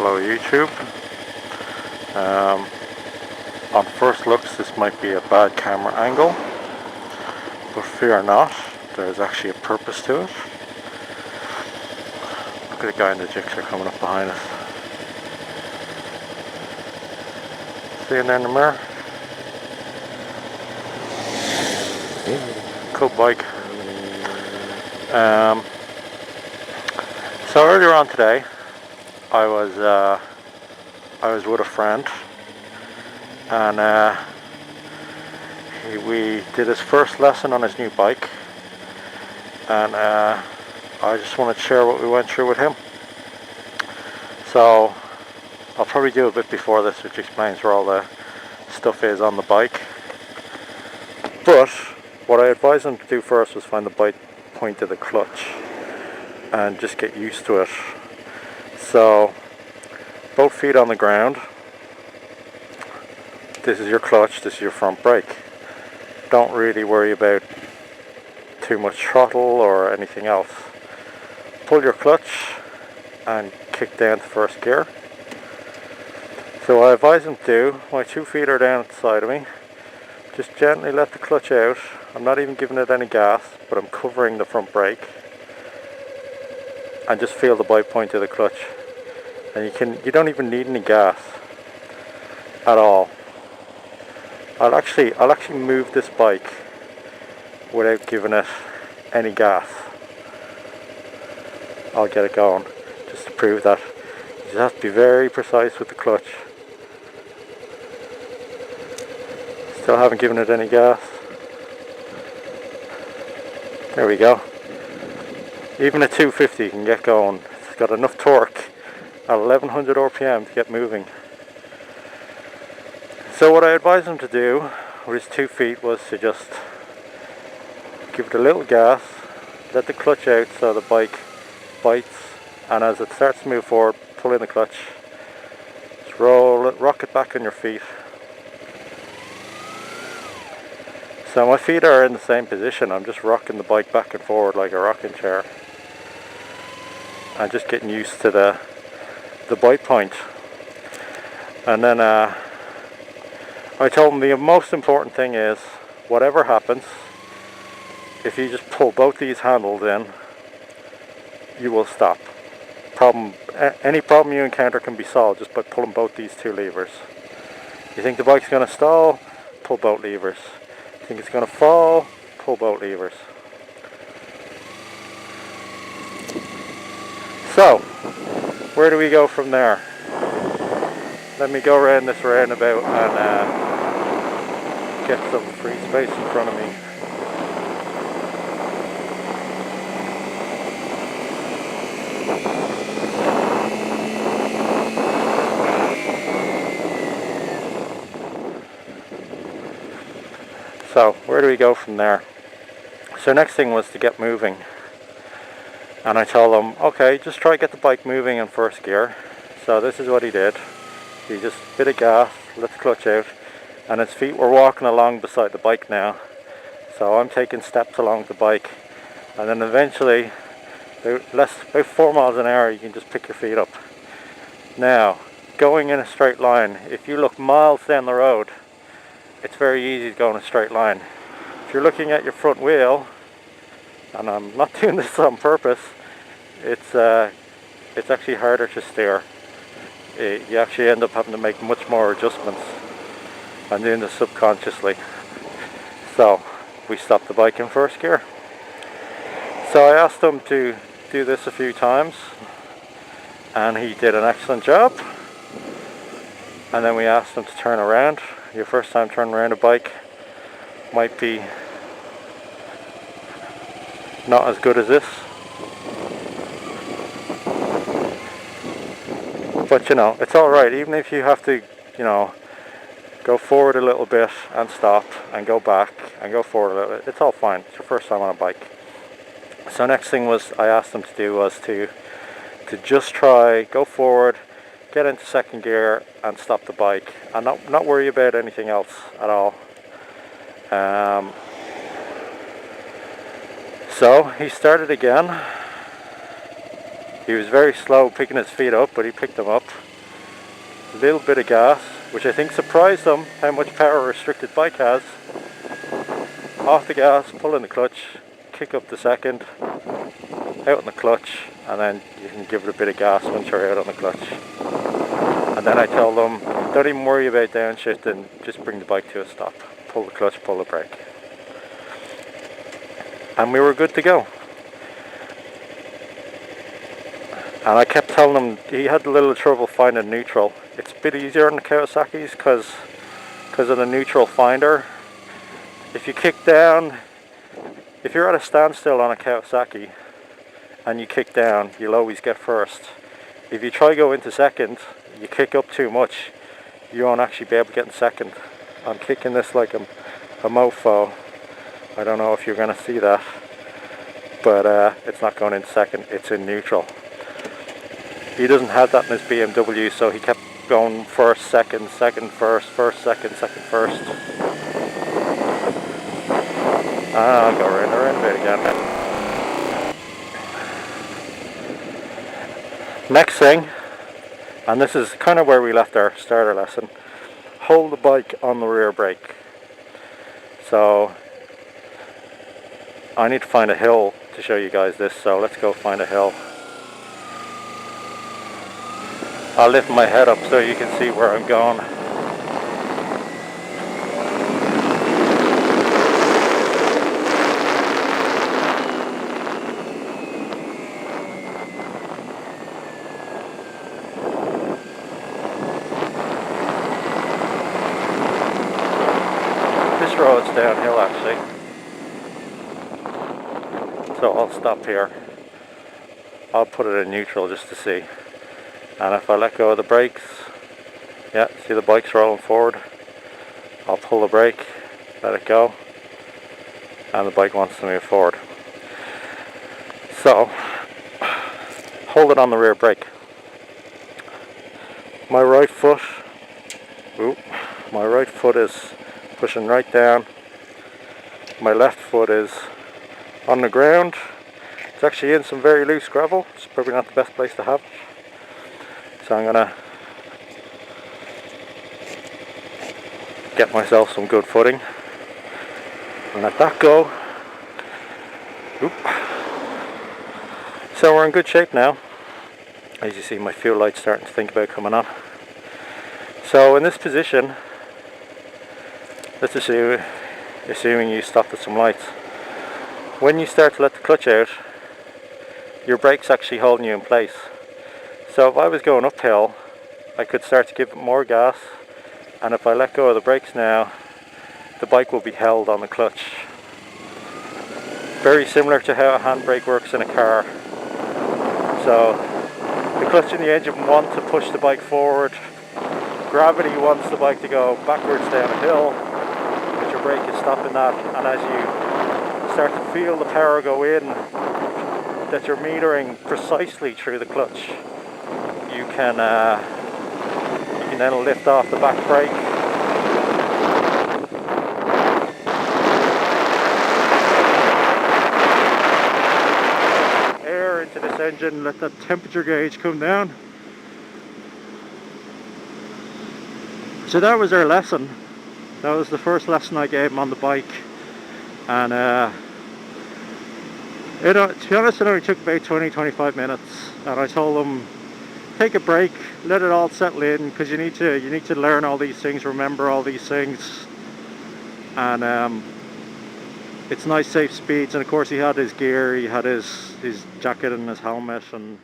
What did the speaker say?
Hello YouTube. On first looks this might be a bad camera angle, but fear not, there's actually a purpose to it. Look at the guy in the jigsaw coming up behind us. See him there in the mirror? Cool bike. So earlier on today I was with a friend, and we did his first lesson on his new bike, and I just want to share what we went through with him. So I'll probably do a bit before this which explains where all the stuff is on the bike, but what I advised him to do first was find the bike point of the clutch and just get used to it. So both feet on the ground, this is your clutch, this is your front brake. Don't really worry about too much throttle or anything else. Pull your clutch and kick down to first gear. So what I advise him to do, my 2 feet are down at the side of me, just gently let the clutch out. I'm not even giving it any gas, but I'm covering the front brake, and just feel the bike point of the clutch. And you don't even need any gas at all. I'll actually move this bike without giving it any gas. I'll get it going just to prove that. You just have to be very precise with the clutch. Still haven't given it any gas. There we go. Even a 250 can get going. It's got enough torque at 1100 RPM to get moving. So what I advised him to do with his 2 feet was to just give it a little gas, let the clutch out so the bike bites, and as it starts to move forward, pull in the clutch, just roll it, rock it back on your feet. So my feet are in the same position. I'm just rocking the bike back and forward like a rocking chair. I'm just getting used to the bite point. And then I told him the most important thing is, whatever happens, if you just pull both these handles in, you will stop. Any problem you encounter can be solved just by pulling both these 2 levers. You think the bike's going to stall? Pull both levers. Think it's going to fall? Pull both levers. So, where do we go from there? Let me go around this roundabout and get some free space in front of me. So, where do we go from there? So next thing was to get moving. And I told him, okay, just try to get the bike moving in first gear. So this is what he did. He just bit of gas, let the clutch out, and his feet were walking along beside the bike now. So I'm taking steps along the bike, and then eventually, about 4 miles an hour, you can just pick your feet up. Now, going in a straight line, if you look miles down the road, it's very easy to go in a straight line. If you're looking at your front wheel, and I'm not doing this on purpose, it's actually harder to steer. You actually end up having to make much more adjustments. I'm doing this subconsciously. So we stopped the bike in first gear. So I asked him to do this a few times, and he did an excellent job. And then we asked him to turn around. Your first time turning around a bike might be not as good as this, but you know, it's alright. Even if you have to, you know, go forward a little bit and stop and go back and go forward a little bit, it's all fine. It's your first time on a bike. So next thing was I asked him to do was to just try, go forward, get into second gear and stop the bike, and not worry about anything else at all. So he started again. He was very slow picking his feet up, but he picked them up. A little bit of gas, which I think surprised him how much power a restricted bike has. Off the gas, pull in the clutch, kick up the second, out in the clutch, and then you can give it a bit of gas once you're out on the clutch. And then I tell them, don't even worry about downshifting, just bring the bike to a stop. Pull the clutch, pull the brake. And we were good to go. And I kept telling him he had a little trouble finding neutral. It's a bit easier on the Kawasaki's because of the neutral finder. If you kick down, if you're at a standstill on a Kawasaki and you kick down, you'll always get first. If you try go into second, you kick up too much, you won't actually be able to get in second. I'm kicking this like a mofo. I don't know if you're going to see that, but it's not going in second, it's in neutral. He doesn't have that in his BMW, so he kept going first, second, second, first, first, second, second, first. I'll go around a bit again. Next thing, and this is kind of where we left our starter lesson, hold the bike on the rear brake. So I need to find a hill to show you guys this, so let's go find a hill. I'll lift my head up so you can see where I'm going. This road's downhill actually, so I'll stop here. I'll put it in neutral just to see. And if I let go of the brakes, yeah, see the bike's rolling forward. I'll pull the brake, let it go, and the bike wants to move forward. So, hold it on the rear brake. My right foot is pushing right down. My left foot is on the ground. It's actually in some very loose gravel. It's probably not the best place to have it. So I'm gonna get myself some good footing and let that go. Oop. So we're in good shape now. As you see, my fuel light's starting to think about coming on. So in this position, let's assuming you stopped at some lights. When you start to let the clutch out, your brake's actually holding you in place. So if I was going uphill, I could start to give it more gas, and if I let go of the brakes now, the bike will be held on the clutch. Very similar to how a handbrake works in a car. So the clutch and the engine want to push the bike forward. Gravity wants the bike to go backwards down a hill, but your brake is stopping that, and as you start to feel the power go in, that you're metering precisely through the clutch, you can then lift off the back brake. Air into this engine, let that temperature gauge come down. So that was our lesson. That was the first lesson I gave him on the bike, and to be honest, it only took about 20-25 minutes, and I told him, take a break, let it all settle in, because you need to learn all these things, remember all these things, and it's nice safe speeds. And of course he had his gear, he had his jacket and his helmet, and